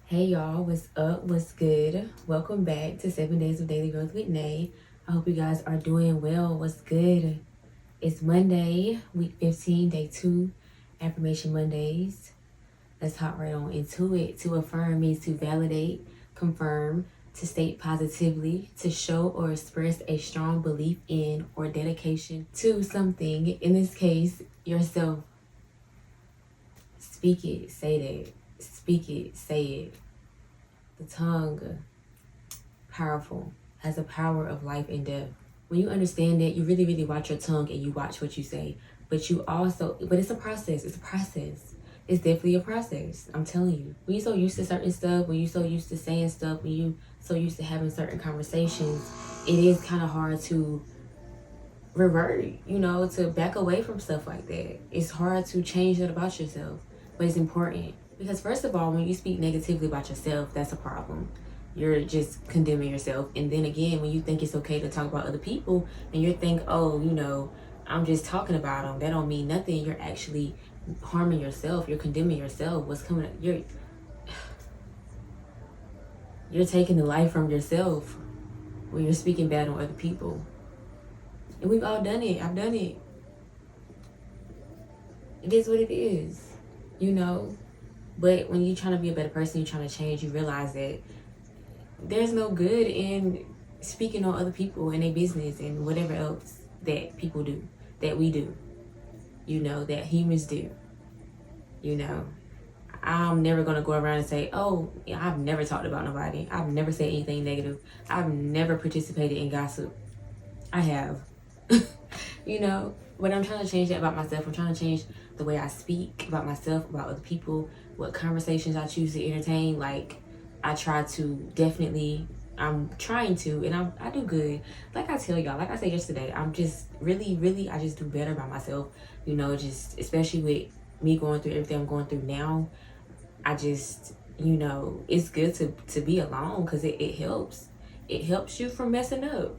Hey y'all, what's up? What's good? Welcome back to 7 Days of Daily Growth with Nay. I hope you guys are doing well. What's good? It's Monday, week 15, day 2, Affirmation Mondays. Let's hop right on into it. To affirm means to validate, confirm, to state positively, to show or express a strong belief in or dedication to something, in this case, yourself. Speak it, say that. Speak it, say it. The tongue, powerful, has the power of life and death. When you understand that, you really watch your tongue and you watch what you say. But it's a process. It's a process. It's definitely a process. I'm telling you. When you're so used to certain stuff, when you're so used to saying stuff, when you so used to having certain conversations, it is kind of hard to revert, to back away from stuff like that. It's hard to change that about yourself, but it's important. Because first of all, when you speak negatively about yourself, that's a problem. You're just condemning yourself. And then again, when you think it's okay to talk about other people and you think, oh, I'm just talking about them, that don't mean nothing. You're actually harming yourself. You're condemning yourself. What's coming up? You're taking the life from yourself when you're speaking bad on other people. And we've all done it. I've done it. It is what it is, But when you're trying to be a better person, you're trying to change, you realize that there's no good in speaking on other people and their business and whatever else that people do, that we do, that humans do. I'm never going to go around and say, oh, I've never talked about nobody. I've never said anything negative. I've never participated in gossip. I have, but I'm trying to change that about myself. I'm trying to change the way I speak about myself, about other people, what conversations I choose to entertain. Like, I'm trying to, and I do good. Like I tell y'all, like I said yesterday, I'm just really, I just do better by myself, just especially with me going through everything I'm going through now. I just, it's good to be alone because it helps. It helps you from messing up.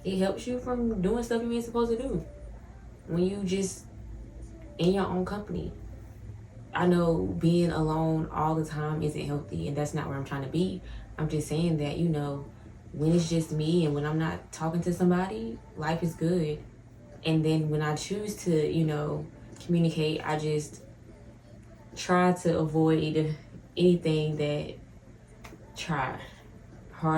It helps you from doing stuff you ain't supposed to do when you just in your own company. I know being alone all the time isn't healthy, and that's not where I'm trying to be. I'm just saying that, when it's just me and when I'm not talking to somebody, life is good. And then when I choose to, communicate, I just try to avoid anything that hard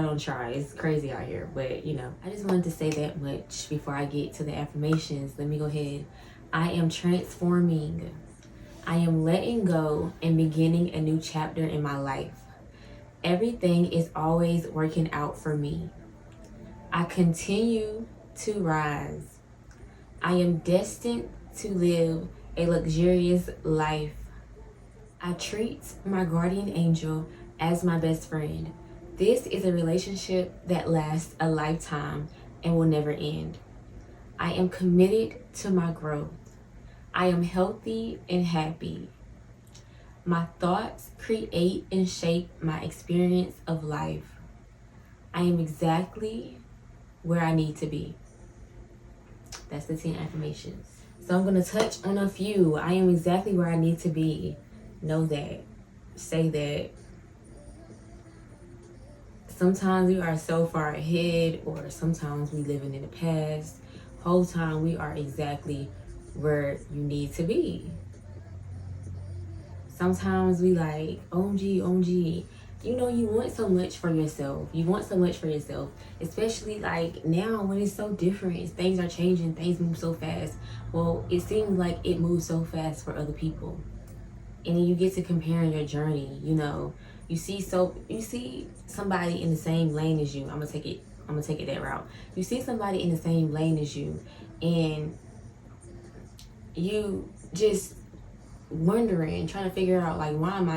on try. It's crazy out here, but I just wanted to say that much before I get to the affirmations. Let me go ahead. I am transforming. I am letting go and beginning a new chapter in my life. Everything is always working out for me. I continue to rise. I am destined to live a luxurious life. I treat my guardian angel as my best friend. This is a relationship that lasts a lifetime and will never end. I am committed to my growth. I am healthy and happy. My thoughts create and shape my experience of life. I am exactly where I need to be. That's the 10 affirmations. So I'm going to touch on a few. I am exactly where I need to be. Know that. Say that. Sometimes we are so far ahead, or sometimes we living in the past. Whole time we are exactly where you need to be. Sometimes we like, OMG. You want so much for yourself. Especially like now when it's so different. Things are changing. Things move so fast. Well, it seems like it moves so fast for other people. And then you get to comparing your journey, You see somebody in the same lane as you. I'm gonna take it that route. You see somebody in the same lane as you, and you just wondering, trying to figure out like, why am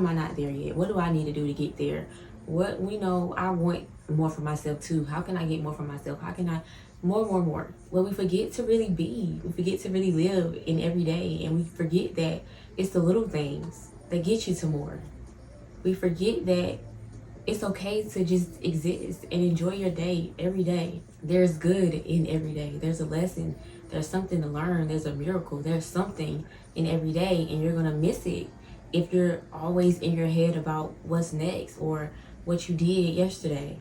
I not there yet? What do I need to do to get there? I want more for myself too. How can I get more for myself? How can I more? Well, we forget to really be. We forget to really live in every day, and we forget that it's the little things that get you to more. We forget that it's okay to just exist and enjoy your day every day. There's good in every day. There's a lesson. There's something to learn. There's a miracle. There's something in every day, and you're going to miss it if you're always in your head about what's next or what you did yesterday.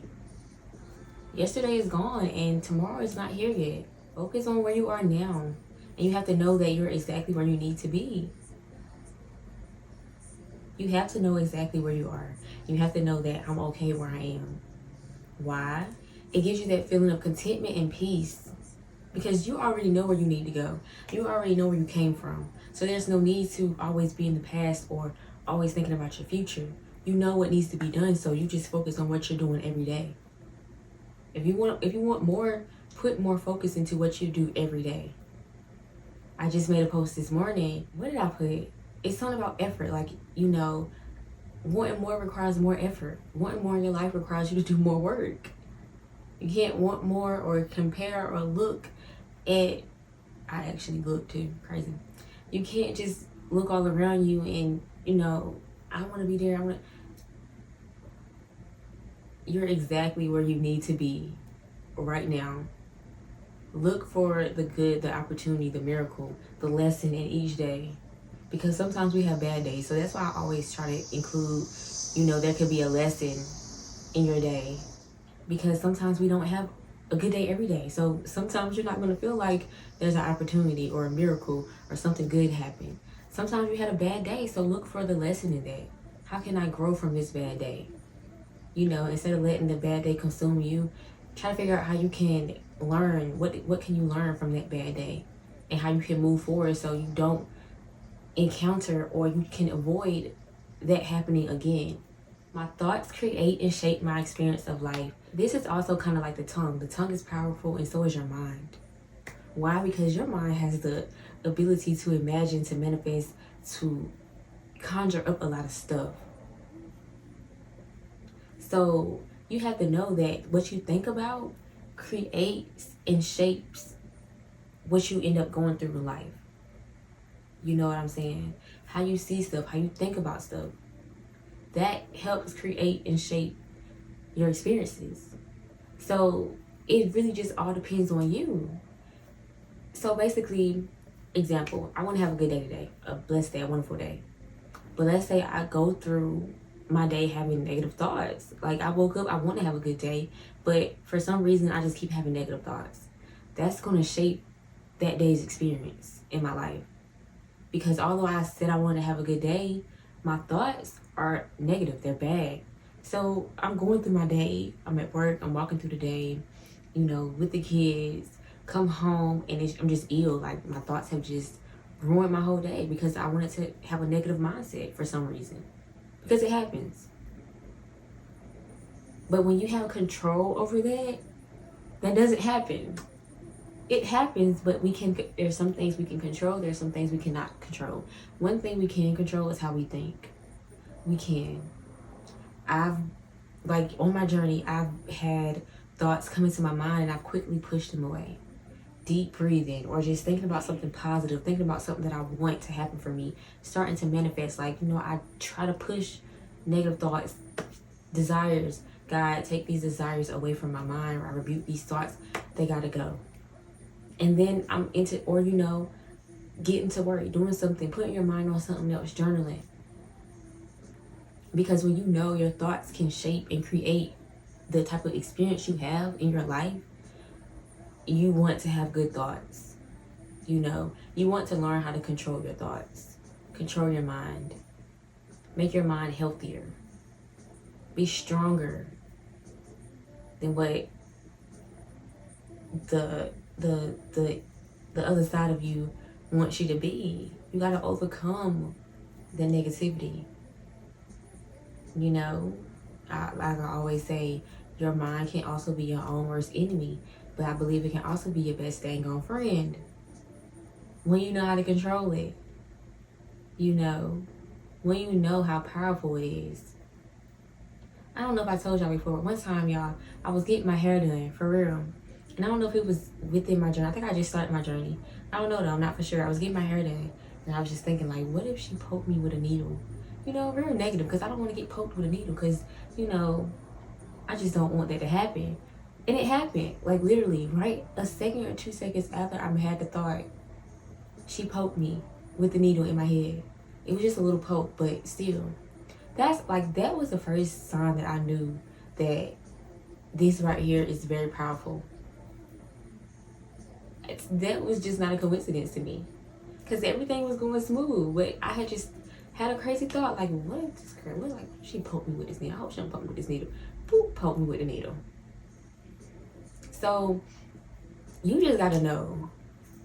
Yesterday is gone and tomorrow is not here yet. Focus on where you are now. And you have to know that you're exactly where you need to be. You have to know exactly where you are. You have to know that I'm okay where I am. Why? It gives you that feeling of contentment and peace. Because you already know where you need to go. You already know where you came from. So there's no need to always be in the past or always thinking about your future. You know what needs to be done, so you just focus on what you're doing every day. If you want more, put more focus into what you do every day. I just made a post this morning. What did I put? It's something about effort. Like, wanting more requires more effort. Wanting more in your life requires you to do more work. You can't want more or compare or look at, I actually look too, crazy. You can't just look all around you and, I want to be there. You're exactly where you need to be right now. Look for the good, the opportunity, the miracle, the lesson in each day. Because sometimes we have bad days. So that's why I always try to include, there could be a lesson in your day. Because sometimes we don't have a good day every day. So sometimes you're not going to feel like there's an opportunity or a miracle or something good happened. Sometimes you had a bad day. So look for the lesson in that. How can I grow from this bad day? Instead of letting the bad day consume you, try to figure out how you can learn. What can you learn from that bad day? And how you can move forward so you don't encounter or you can avoid that happening again. My thoughts create and shape my experience of life. This is also kind of like the tongue. The tongue is powerful and so is your mind. Why? Because your mind has the ability to imagine, to manifest, to conjure up a lot of stuff. So you have to know that what you think about creates and shapes what you end up going through in life. You know what I'm saying? How you see stuff, how you think about stuff. That helps create and shape your experiences. So it really just all depends on you. So basically, example, I want to have a good day today, a blessed day, a wonderful day. But let's say I go through my day having negative thoughts. Like I woke up, I want to have a good day, but for some reason I just keep having negative thoughts. That's going to shape that day's experience in my life. Because although I said I want to have a good day, my thoughts are negative, they're bad. So I'm going through my day, I'm at work, I'm walking through the day, with the kids, come home and I'm just ill. Like my thoughts have just ruined my whole day because I wanted to have a negative mindset for some reason. Because it happens. But when you have control over that, that doesn't happen. It happens, but there's some things we can control, there's some things we cannot control. One thing we can control is how we think. We can. On my journey, I've had thoughts come into my mind and I've quickly pushed them away. Deep breathing or just thinking about something positive, thinking about something that I want to happen for me, starting to manifest. I try to push negative thoughts, desires. God, take these desires away from my mind, or I rebuke these thoughts. They gotta go. And then I'm getting to work, doing something, putting your mind on something else, journaling. Because when your thoughts can shape and create the type of experience you have in your life, you want to have good thoughts. You want to learn how to control your thoughts, control your mind, make your mind healthier, be stronger than what the other side of you wants you to be. You got to overcome the negativity. Like I always say, your mind can also be your own worst enemy, but I believe it can also be your best dang on friend when you know how to control it. When you know how powerful it is. I don't know if I told y'all before, but one time, y'all, I was getting my hair done, for real. And I don't know if it was within my journey. I think I just started my journey. I don't know though, I'm not for sure. I was getting my hair done and I was just thinking like, what if she poked me with a needle? Very negative because I don't want to get poked with a needle because, I just don't want that to happen. And it happened, like literally, right? A second or 2 seconds after I had the thought, she poked me with the needle in my head. It was just a little poke, but still. That's like, that was the first sign that I knew that this right here is very powerful. That was just not a coincidence to me, because everything was going smooth, but I had just had a crazy thought, like, what if this girl, what, like, she poked me with this needle? I hope she don't poke me with this needle. Boop, poke me with the needle. So you just gotta know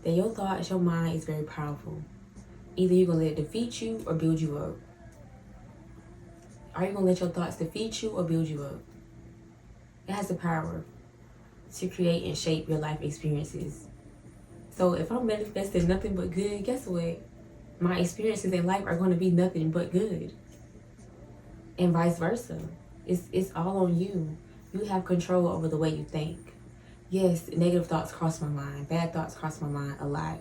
that your thoughts, your mind is very powerful. Either you're gonna let it defeat you or build you up. Are you gonna let your thoughts defeat you or build you up? It has the power to create and shape your life experiences. So if I'm manifesting nothing but good, guess what? My experiences in life are going to be nothing but good. And vice versa. It's all on you. You have control over the way you think. Yes, negative thoughts cross my mind. Bad thoughts cross my mind a lot.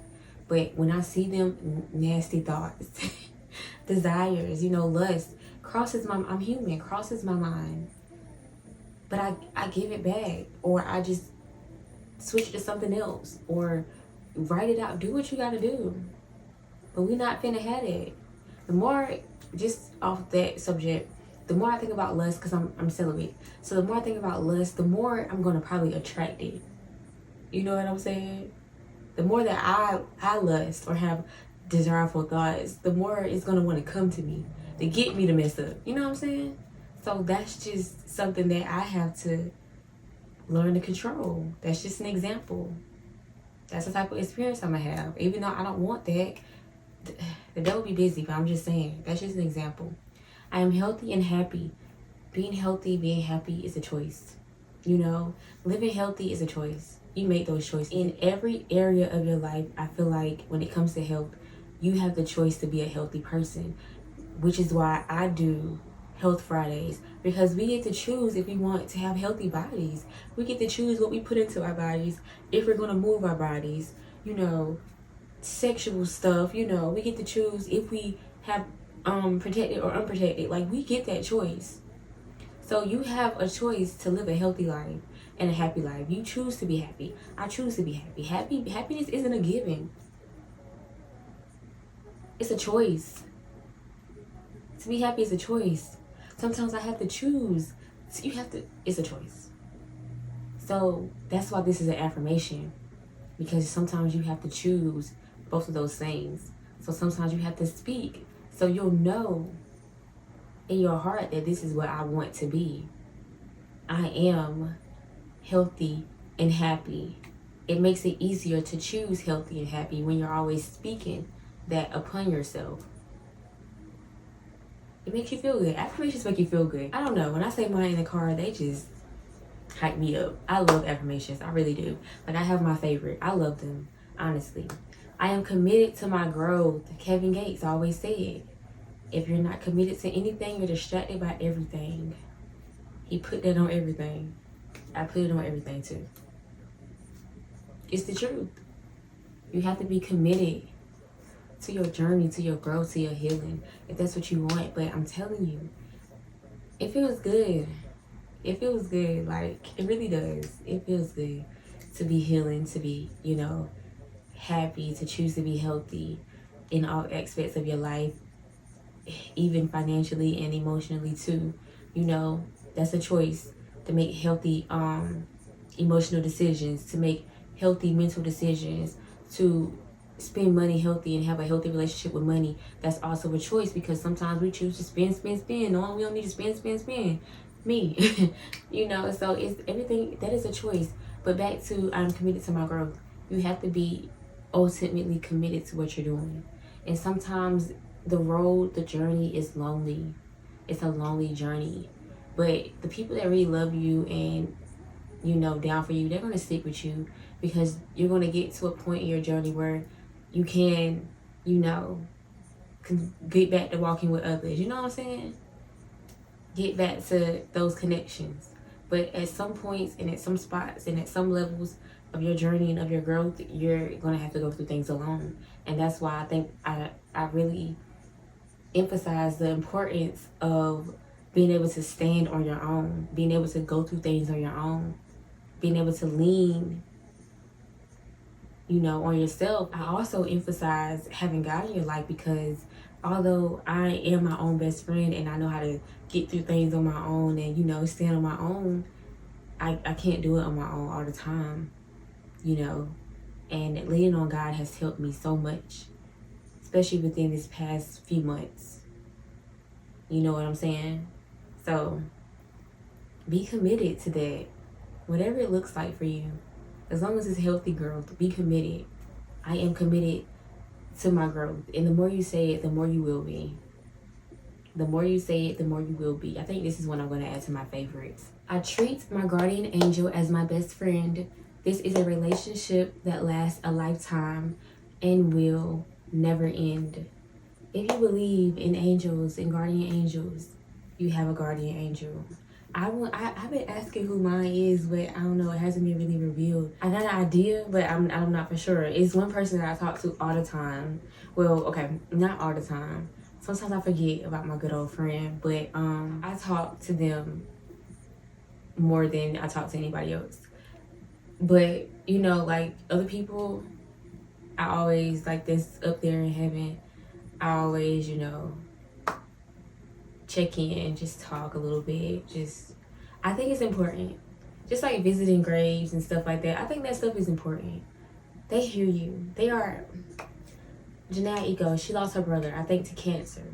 But when I see them, nasty thoughts, desires, lust, I'm human, crosses my mind. But I give it back, or I just switch it to something else, or write it out. Do what you gotta do. But we not finna have it. The more, just off that subject, the more I think about lust, because I'm celibate. So the more I think about lust, the more I'm gonna probably attract it. You know what I'm saying? The more that I lust or have desirable thoughts, the more it's gonna want to come to me to get me to mess up. You know what I'm saying? So that's just something that I have to learn to control. That's just an example. That's the type of experience I'm gonna have. Even though I don't want that, the devil be busy, but I'm just saying, that's just an example. I am healthy and happy. Being healthy, being happy is a choice. Living healthy is a choice. You make those choices. In every area of your life, I feel like when it comes to health, you have the choice to be a healthy person, which is why I do Health Fridays, because we get to choose if we want to have healthy bodies. We get to choose what we put into our bodies, if we're going to move our bodies, sexual stuff, we get to choose if we have protected or unprotected. Like, we get that choice. So you have a choice to live a healthy life and a happy life. You choose to be happy. I choose to be happy. Happiness isn't a given. It's a choice. To be happy is a choice. Sometimes I have to choose. So it's a choice. So that's why this is an affirmation, because sometimes you have to choose both of those things. So sometimes you have to speak, so you'll know in your heart that this is what I want to be. I am healthy and happy. It makes it easier to choose healthy and happy when you're always speaking that upon yourself. It makes you feel good. Affirmations make you feel good. I don't know. When I say mine in the car, they just hype me up. I love affirmations. I really do. Like, I have my favorite. I love them, honestly. I am committed to my growth. Kevin Gates always said, if you're not committed to anything, you're distracted by everything. He put that on everything. I put it on everything too. It's the truth. You have to be committed to your journey, to your growth, to your healing, if that's what you want. But I'm telling you, it feels good. It feels good. Like, it really does. It feels good to be healing, to be, happy, to choose to be healthy in all aspects of your life, even financially and emotionally too. That's a choice to make healthy emotional decisions, to make healthy mental decisions, to spend money healthy and have a healthy relationship with money. That's also a choice, because sometimes we choose to spend. No, we don't need to spend. Me. So it's everything. That is a choice. But back to, I'm committed to my growth. You have to be ultimately committed to what you're doing. And sometimes the journey is lonely. It's a lonely journey. But the people that really love you and, down for you, they're going to stick with you, because you're going to get to a point in your journey where you can, get back to walking with others. You know what I'm saying? Get back to those connections. But at some points and at some spots and at some levels of your journey and of your growth, you're going to have to go through things alone. And that's why I think I really emphasize the importance of being able to stand on your own, being able to go through things on your own, being able to lean, on yourself. I also emphasize having God in your life, because although I am my own best friend and I know how to get through things on my own and, you know, stand on my own, I can't do it on my own all the time, you know. And leaning on God has helped me so much, especially within this past few months. You know what I'm saying? So be committed to that. Whatever it looks like for you. As long as it's healthy growth, be committed. I am committed to my growth. And the more you say it, the more you will be. The more you say it, the more you will be. I think this is one I'm going to add to my favorites. I treat my guardian angel as my best friend. This is a relationship that lasts a lifetime and will never end. If you believe in angels and guardian angels, you have a guardian angel. I've been asking who mine is, but I don't know. It hasn't been really revealed. I got an idea, but I'm not for sure. It's one person that I talk to all the time. Well, okay, not all the time. Sometimes I forget about my good old friend, but I talk to them more than I talk to anybody else. But, you know, like other people, I always, like this up there in heaven, I always, you know, check in and just talk a little bit. I think it's important. Just like visiting graves and stuff like that. I think that stuff is important. They hear you. They are. Janae Eco, she lost her brother, I think, to cancer.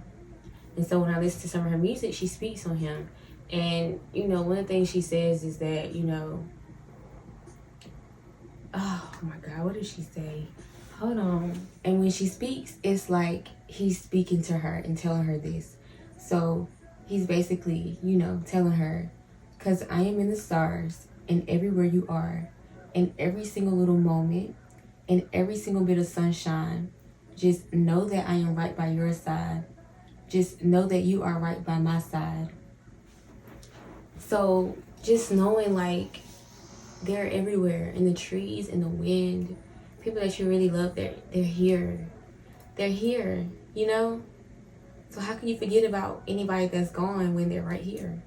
And so when I listen to some of her music, she speaks on him. And, you know, one of the things she says is that, you know, oh my God, what did she say? Hold on. And when she speaks, it's like he's speaking to her and telling her this. So he's basically, you know, telling her, because I am in the stars and everywhere you are, in every single little moment, in every single bit of sunshine, just know that I am right by your side. Just know that you are right by my side. So just knowing, like, they're everywhere, in the trees, in the wind. People that you really love, they're here. They're here, you know? So how can you forget about anybody that's gone when they're right here?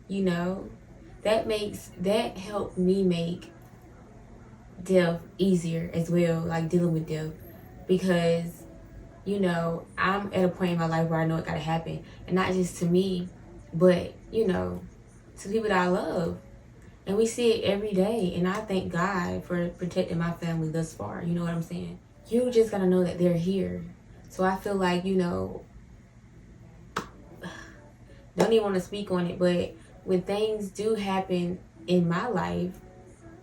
You know? That helped me make death easier as well, like dealing with death. Because, you know, I'm at a point in my life where I know it gotta happen. And not just to me, but, you know, to people that I love. And we see it every day. And I thank God for protecting my family thus far. You know what I'm saying? You just gotta know that they're here. So I feel like, you know, don't even want to speak on it, but when things do happen in my life,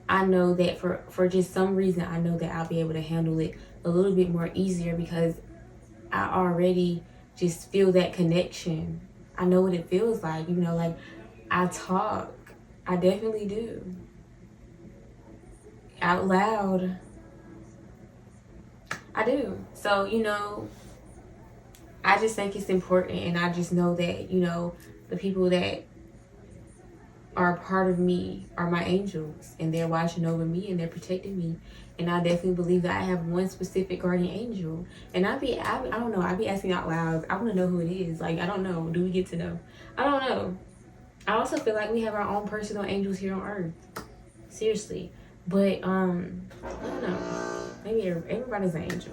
I know that for just some reason, I know that I'll be able to handle it a little bit more easier because I already just feel that connection. I know what it feels like, you know, like I talk. I definitely do. Out loud. I do. So, you know, I just think it's important, and I just know that, you know, the people that are a part of me are my angels, and they're watching over me and they're protecting me. And I definitely believe that I have one specific guardian angel. And I don't know, I be asking out loud. I want to know who it is. Like, I don't know. Do we get to know? I don't know. I also feel like we have our own personal angels here on earth. Seriously. But, I don't know. Maybe everybody's an angel,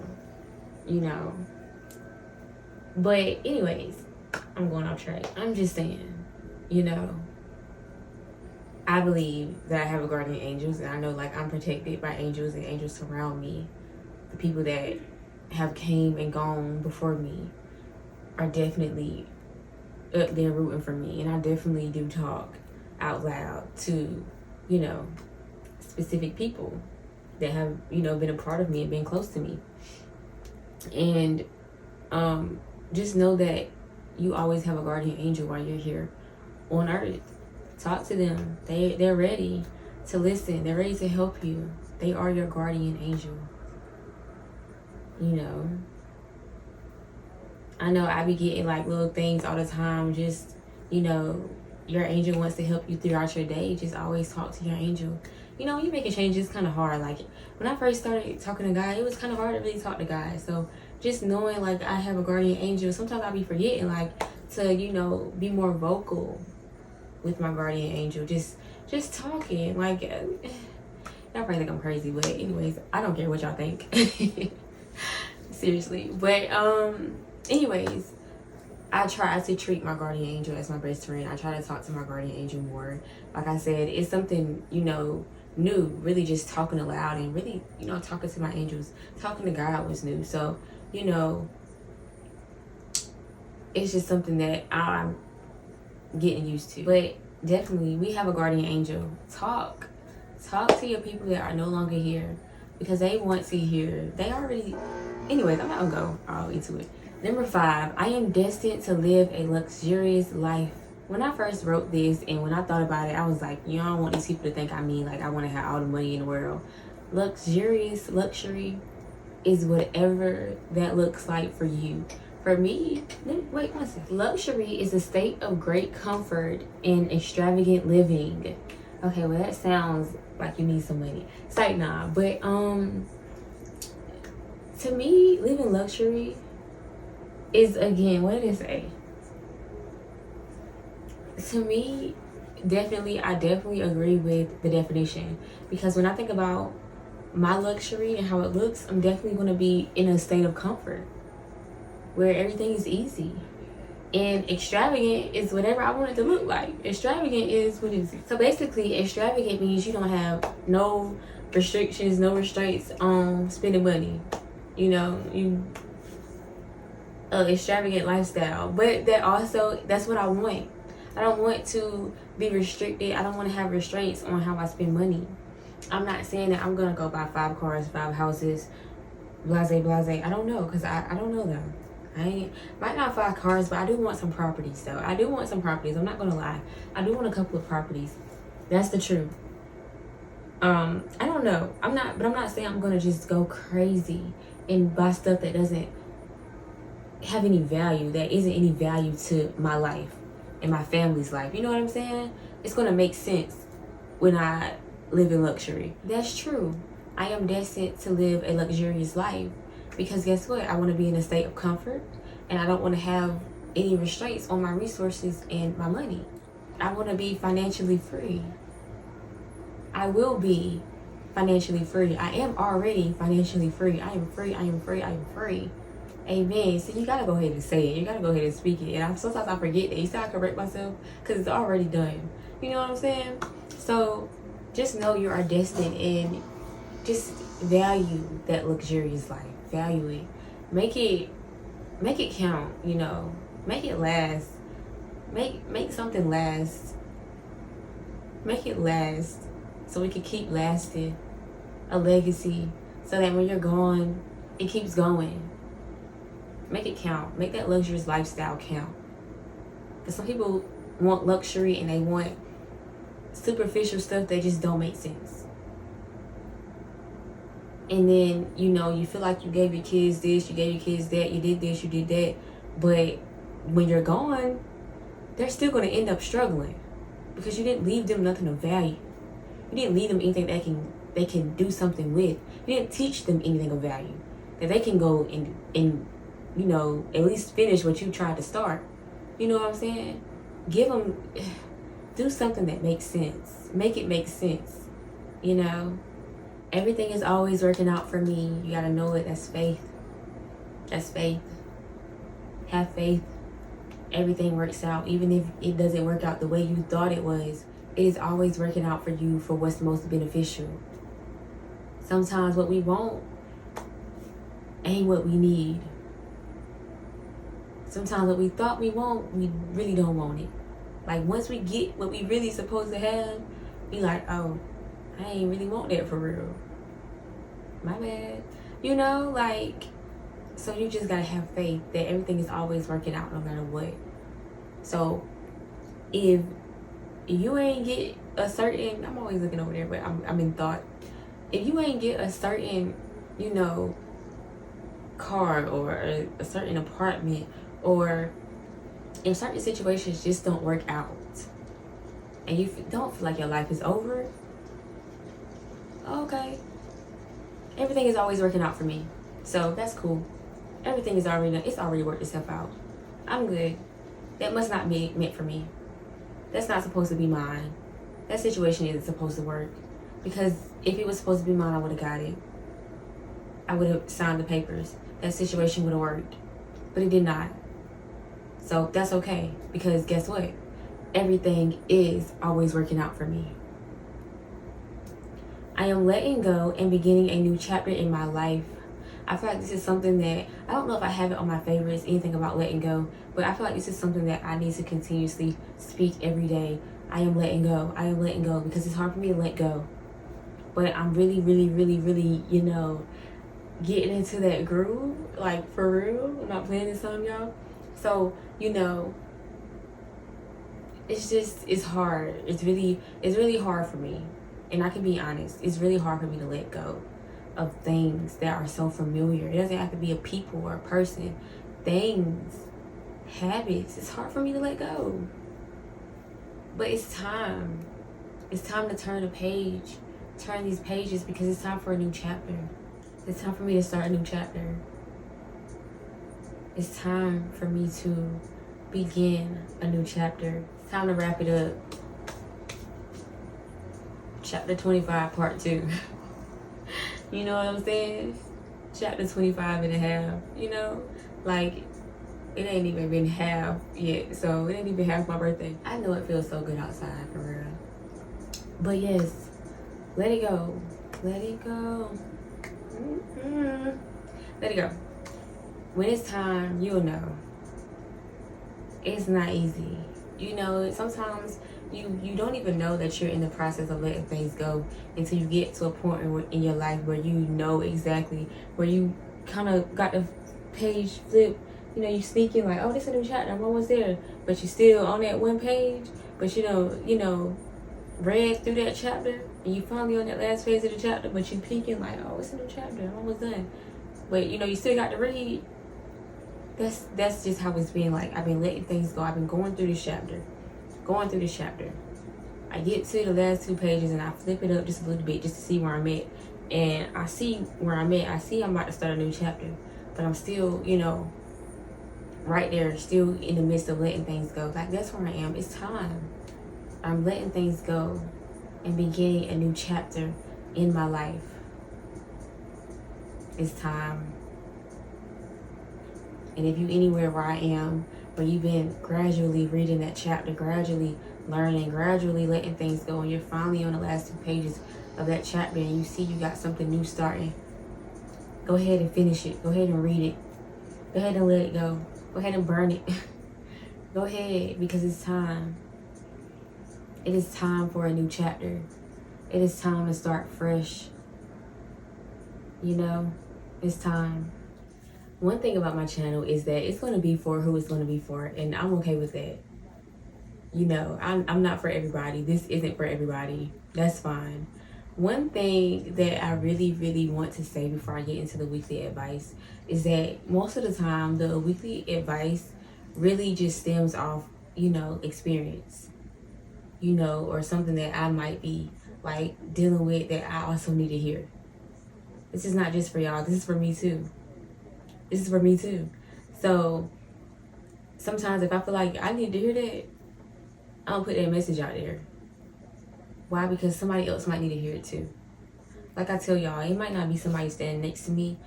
you know. But anyways, I'm going off track. I'm just saying, you know, I believe that I have a guardian angels, and I know, like, I'm protected by angels, and angels surround me. The people that have came and gone before me are definitely up there rooting for me. And I definitely do talk out loud to, you know, specific people that have, you know, been a part of me and been close to me. And just know that you always have a guardian angel while you're here on earth. Talk to them. They're ready to listen. They're ready to help you. They are your guardian angel. You know, I know I be getting like little things all the time. Just, you know, your angel wants to help you throughout your day. Just always talk to your angel. You know, when you're making changes, it's kind of hard. Like, when I first started talking to God, it was kind of hard to really talk to God. So just knowing, like, I have a guardian angel, sometimes I be forgetting, like, to, you know, be more vocal with my guardian angel. Just talking. Like, y'all probably think I'm crazy, but anyways, I don't care what y'all think. Seriously. But anyways, I try to treat my guardian angel as my best friend. I try to talk to my guardian angel more. Like I said, it's something, you know, new. Really just talking aloud and really, you know, talking to my angels. Talking to God was new. So, you know, it's just something that I'm getting used to. But definitely, we have a guardian angel. Talk to your people that are no longer here, because they want to hear. They already, anyways, I'm not gonna go all into it. Number 5, I am destined to live a luxurious life. When I first wrote this and when I thought about it, I was like, you know, I don't want these people to think I mean like I want to have all the money in the world. Luxury is whatever that looks like for you. For me, wait one second. Luxury is a state of great comfort and extravagant living. Okay, well that sounds like you need some money. It's like, nah, but to me, living luxury is, again, what did it say? To me, I definitely agree with the definition, because when I think about my luxury and how it looks, I'm definitely going to be in a state of comfort where everything is easy. And extravagant is whatever I want it to look like. Extravagant is what is it? So basically, extravagant means you don't have no restrictions, no restraints on spending money. You know, extravagant lifestyle. But that's what I want. I don't want to be restricted. I don't want to have restraints on how I spend money. I'm not saying that I'm gonna go buy 5 cars, 5 houses, blase. I don't know, because I don't know them. Might not 5 cars, but I do want some properties though. I do want some properties. I'm not gonna lie. I do want a couple of properties. That's the truth. I don't know. I'm not saying I'm gonna just go crazy and buy stuff that doesn't have any value, that isn't any value to my life and my family's life. You know what I'm saying? It's gonna make sense when I live in luxury. That's true. I am destined to live a luxurious life, because guess what? I want to be in a state of comfort, and I don't want to have any restraints on my resources and my money. I want to be financially free. I will be financially free. I am already financially free. I am free. Amen. So you gotta go ahead and say it. You gotta go ahead and speak it. And sometimes I forget that. You see, I correct myself because it's already done. You know what I'm saying? So just know you are destined, and just value that luxurious life. Value it. Make it count. You know, make it last. Make something last. Make it last, so we can keep lasting a legacy, so that when you're gone, it keeps going. Make it count. Make that luxurious lifestyle count. Because some people want luxury and they want superficial stuff that just don't make sense. And then, you know, you feel like you gave your kids this, you gave your kids that, you did this, you did that. But when you're gone, they're still going to end up struggling, because you didn't leave them nothing of value. You didn't leave them anything that they can do something with. You didn't teach them anything of value that they can go and you know, at least finish what you tried to start. You know what I'm saying? Do something that makes sense. Make it make sense. You know, everything is always working out for me. You gotta know it. That's faith. That's faith. Have faith. Everything works out. Even if it doesn't work out the way you thought it was, it is always working out for you for what's most beneficial. Sometimes what we want ain't what we need. Sometimes what we thought we want, we really don't want it. Like, once we get what we really supposed to have, be like, oh, I ain't really want that for real. My bad. You know, like, so you just gotta have faith that everything is always working out no matter what. So if you ain't get a certain, I'm always looking over there, but I'm in thought. If you ain't get a certain, you know, car or a certain apartment, or if certain situations just don't work out and you don't feel like your life is over, okay, everything is always working out for me, so that's cool. Everything is already worked itself out. I'm good. That must not be meant for me. That's not supposed to be mine. That situation isn't supposed to work, because if it was supposed to be mine, I would have got it. I would have signed the papers. that situation would have worked. But it did not. So that's okay, because guess what? Everything is always working out for me. I am letting go and beginning a new chapter in my life. I feel like this is something that, I don't know if I have it on my favorites, anything about letting go, but I feel like this is something that I need to continuously speak every day. I am letting go. I am letting go, because it's hard for me to let go. But I'm really, really, really, really, getting into that groove, like for real. I'm not playing this song, y'all. So, it's hard. It's really hard for me. And I can be honest, it's really hard for me to let go of things that are so familiar. It doesn't have to be a people or a person. Things, habits. It's hard for me to let go. But it's time. It's time to turn a page. Turn these pages, because it's time for a new chapter. It's time for me to start a new chapter. It's time for me to begin a new chapter. It's time to wrap it up. Chapter 25, part 2. You know what I'm saying? Chapter 25 and a half, Like, it ain't even been half yet, so it ain't even half my birthday. I know it feels so good outside, for real. But yes, let it go. Let it go. Let it go. When it's time, you'll know. It's not easy. Sometimes you don't even know that you're in the process of letting things go until you get to a point in your life where you know exactly, where you kind of got the page flip. You sneaking like, oh, this is a new chapter, I'm almost there, but you still on that one page, but read through that chapter, and you finally on that last page of the chapter, but you peeking like, oh, it's a new chapter, I'm almost done. But you still got to read. That's just how it's been. Like, I've been letting things go. I've been going through this chapter. I get to the last 2 pages and I flip it up just a little bit just to see where I'm at. And I see where I'm at. I see I'm about to start a new chapter. But I'm still, right there, still in the midst of letting things go. Like, that's where I am. It's time. I'm letting things go and beginning a new chapter in my life. It's time. And if you anywhere where I am, where you've been gradually reading that chapter, gradually learning, gradually letting things go, and you're finally on the last 2 pages of that chapter, and you see you got something new starting, go ahead and finish it. Go ahead and read it. Go ahead and let it go. Go ahead and burn it. Go ahead, because it's time. It is time for a new chapter. It is time to start fresh. It's time. One thing about my channel is that it's going to be for who it's going to be for, and I'm okay with that. I'm not for everybody. This isn't for everybody. That's fine. One thing that I really, really want to say before I get into the weekly advice is that most of the time, the weekly advice really just stems off, experience, or something that I might be like dealing with that I also need to hear. This is not just for y'all. This is for me too. So sometimes if I feel like I need to hear that, I don't put that message out there. Why? Because somebody else might need to hear it too. Like I tell y'all, it might not be somebody standing next to me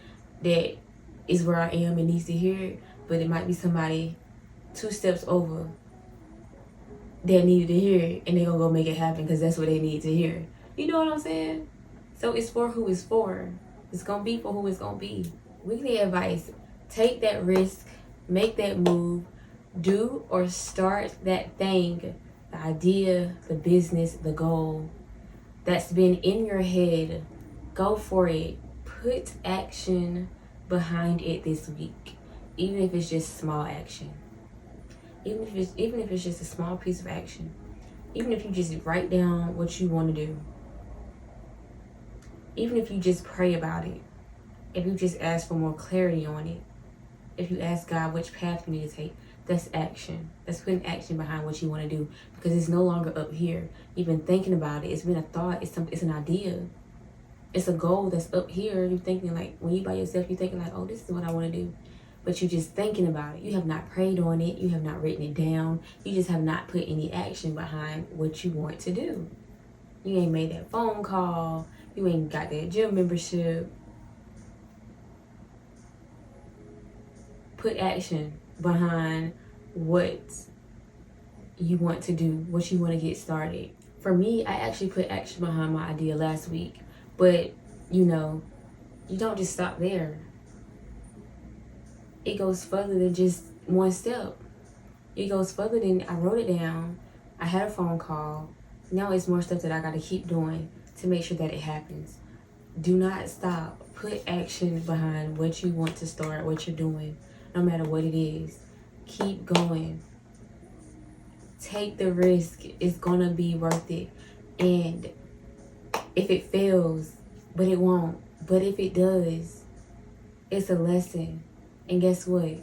that is where I am and needs to hear it, but it might be somebody 2 steps over that needed to hear it, and they're gonna go make it happen because that's what they need to hear. You know what I'm saying? So it's for who it's for. It's gonna be for who it's gonna be. Weekly advice: take that risk, make that move, do or start that thing, the idea, the business, the goal that's been in your head. Go for it. Put action behind it this week, even if it's just small action. Even if it's just a small piece of action. Even if you just write down what you want to do. Even if you just pray about it. If you just ask for more clarity on it. If you ask God which path you need to take. That's action. That's putting action behind what you want to do, because it's no longer up here. You've been thinking about it. It's been a thought. It's an idea. It's a goal that's up here. You're thinking, like, when you by yourself, you're thinking like, oh, this is what I want to do. But you're just thinking about it. You have not prayed on it. You have not written it down. You just have not put any action behind what you want to do. You ain't made that phone call. You ain't got that gym membership. put action behind what you want to do, what you want to get started. For me, I actually put action behind my idea last week, but you know, you don't just stop there. It goes further than just one step. It goes further than I wrote it down, I had a phone call, now it's more stuff that I gotta keep doing to make sure that it happens. Do not stop. Put action behind what you want to start, what you're doing, no matter what it is. Keep going. Take the risk. It's gonna be worth it. And if it fails, but it won't, but if it does, it's a lesson. And guess what?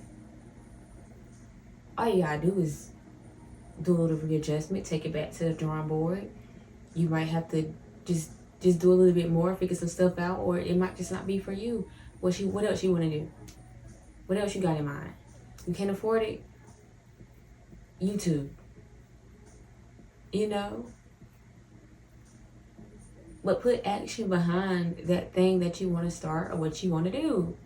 All you gotta do is do a little readjustment, take it back to the drawing board. You might have to just do a little bit more, figure some stuff out, or it might just not be for you. What else you want to do? What else you got in mind? You can't afford it? YouTube. You know? But put action behind that thing that you want to start or what you want to do.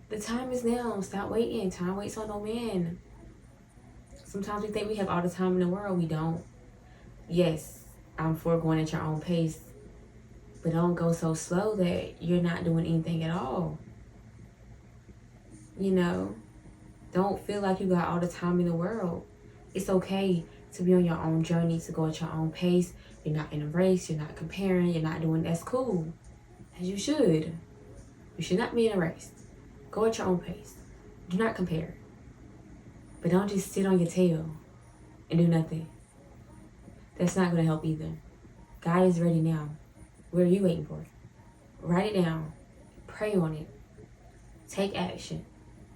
The time is now. Stop waiting. Time waits on no man. Sometimes we think we have all the time in the world. We don't. Yes, I'm for going at your own pace. But don't go so slow that you're not doing anything at all. You know? Don't feel like you got all the time in the world. It's okay to be on your own journey, to go at your own pace. You're not in a race. You're not comparing. You're not doing that's cool. As you should. You should not be in a race. Go at your own pace. Do not compare. But don't just sit on your tail and do nothing. That's not going to help either. God is ready now. What are you waiting for? Write it down. Pray on it. Take action.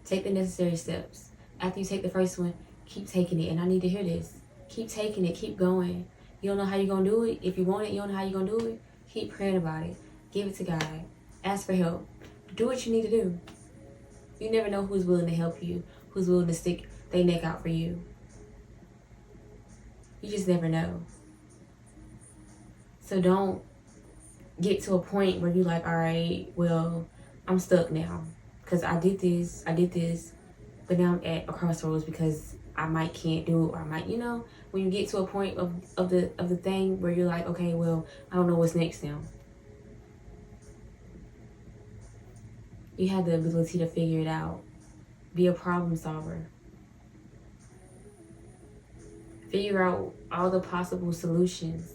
Take the necessary steps. After you take the first one, keep taking it. And I need to hear this. Keep taking it. Keep going. You don't know how you're going to do it. If you want it, you don't know how you're going to do it. Keep praying about it. Give it to God. Ask for help. Do what you need to do. You never know who's willing to help you, who's willing to stick their neck out for you. You just never know. So don't get to a point where you're like, all right, well, I'm stuck now. Because I did this, but now I'm at a crossroads because I might can't do it, or I might, you know, when you get to a point of the thing where you're like, okay, well, I don't know what's next now. You have the ability to figure it out. Be a problem solver. Figure out all the possible solutions.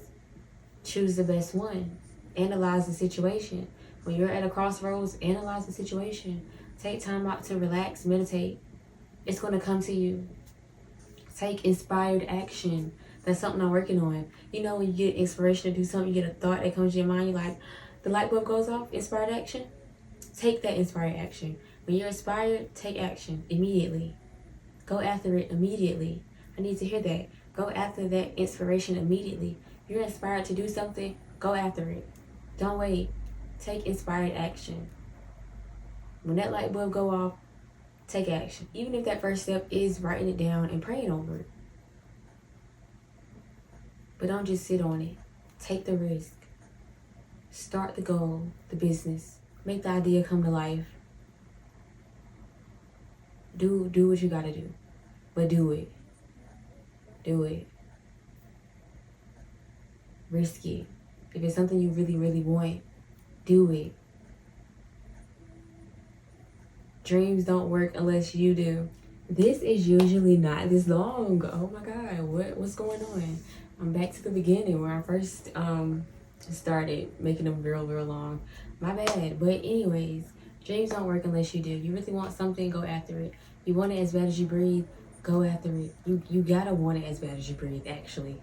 Choose the best one. Analyze the situation. When you're at a crossroads, analyze the situation. Take time out to relax, meditate. It's going to come to you. Take inspired action. That's something I'm working on. You know, when you get inspiration to do something, you get a thought that comes to your mind, you're like, the light bulb goes off, inspired action. Take that inspired action. When you're inspired, take action immediately. Go after it immediately. I need to hear that. Go after that inspiration immediately. You're inspired to do something, go after it. Don't wait. Take inspired action. When that light bulb go off, take action. Even if that first step is writing it down and praying over it. But don't just sit on it. Take the risk. Start the goal, the business. Make the idea come to life. Do what you gotta do. But do it. Do it. Risk it. If it's something you really, really want, do it. Dreams don't work unless you do. This is usually not this long. Oh my God, what's going on? I'm back to the beginning where I first started making them real long. My bad. But anyways, dreams don't work unless you do. You really want something, go after it. You want it as bad as you breathe, go after it. You gotta want it as bad as you breathe, actually.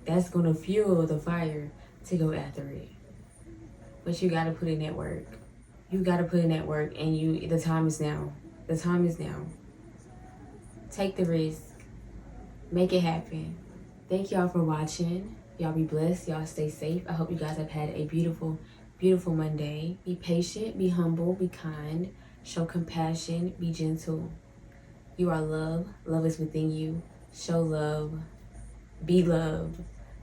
That's gonna fuel the fire to go after it. But you gotta put in that work. You gotta put in that work, and the time is now. The time is now. Take the risk. Make it happen. Thank y'all for watching. Y'all be blessed. Y'all stay safe. I hope you guys have had a beautiful, beautiful Monday. Be patient, be humble, be kind, show compassion, be gentle. You are love. Love is within you. Show love. Be love.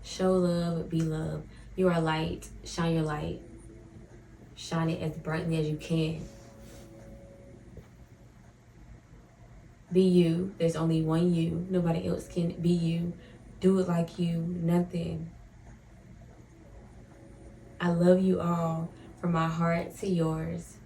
Show love, be love. You are light. Shine your light. Shine it as brightly as you can. Be you. There's only one you. Nobody else can be you. Do it like you. Nothing. I love you all from my heart to yours.